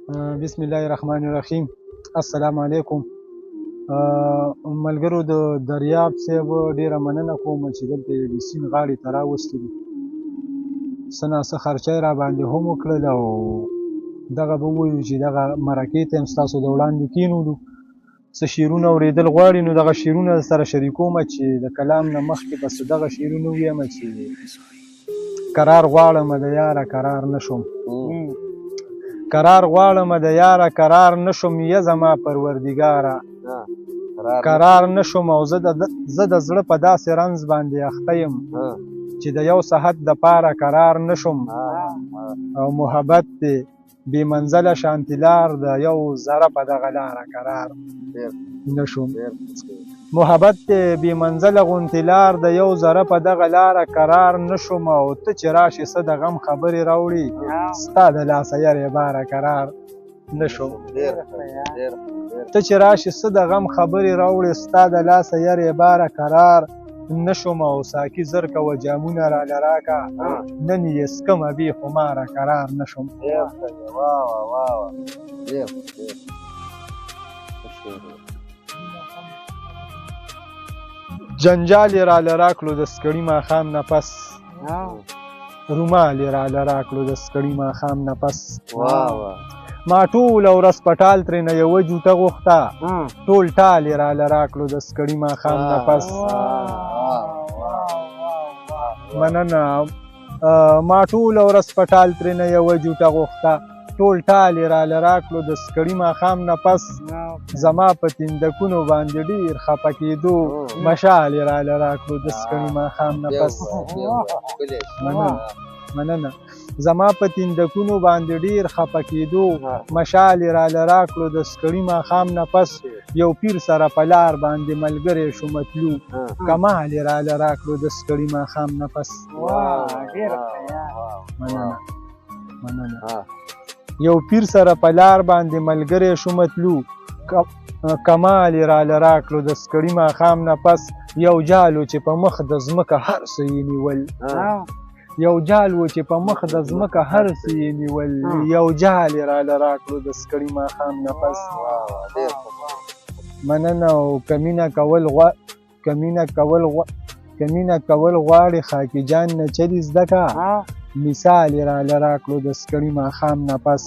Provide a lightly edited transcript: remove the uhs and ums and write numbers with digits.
بسم الله الرحمن الرحیم. السلام علیکم. ملګرو د دریاب صاحب ډیره مننه کوم چې دلته د سیند غاړې ته راوستلو. څه ناڅه خرچه یې راباندې هم وکړل او دغه به ووایو چې دغه مرکې ته یم ستاسو د وړاندې کېنولو. څه شعرونه اورېدل غواړي نو دغه شعرونه سره شریکوم چې د کلام نه مخکې بس دغه شعرونه ووایم چې قرار غواړمه د یاره قرار نه شم، قرار غواړمه د یاره قرار نه شم، یه زما پروردګاره قرار نه شم. او زه د زړه په داسې رنځ باندې اخته یم چې د یو صحت دپاره قرار نه شم. او محبت دی بې منزله شانتې لار د یو ذره په دغه لاره قرار نه شم. محبت دی بې منزله غوندې لار د یو ذره په دغه لاره قرار نه شم. او ته چې راشې څه د غم خبرې راوړي ستا د لاسه یرې باره قرار نه شم. ته چې راشې څه د غم خبرې راوړې ستا د لاسه یرې باره قرار نه شم. او ساقي زر کوه جامونه راله راکه نن یې څکمه بې خماره قرار نه شم. جنجال یې راله راکړو د سکړي ماښام نه پس، رومال یې راله راکړو د سکړي ماښام نه پس. ما ټوله ورځ پټال ترېنه یوه جوته غوښته، ټول ټال یې راله راکړو د سکړي ماښام نه پس. مننه. ما ټوله ورځ پټال ترېنه یوه جوته غوښته، ټول ټال یې راله راکړو د سکړي ماښام نه پس. زما په تندکونو باندې ډېر خفه کېدو، مشال یې راله راکړو د سکړي ماښام نه پس. مننه. زما په تندکونو باندې ډېر خفه کېدو، مشال یې راله راکړو د سکړي ماښام نه پس. یو پیر سره په لار باندې ملګری شو مطلوب، کمال یې راله راکړو د سکړي ماښام نه پس. مننه. یو پیر سره په لار باندې ملګری شو مطلوب، کمال یې راله راکړو د سکړي ماښام نه پس. یو جال و چې په مخ د ځمکه هر څه یې نیول، یو جال و چې په مخ د ځمکه هر څه یې نیول، یو جال یې راله راکړو د سکړي ماښام نه پس. مننه. او کمینه کول غواړي خاکي جان نه چلي زده که، مثال یې راله راکړو د سکړي ماښام نه پس.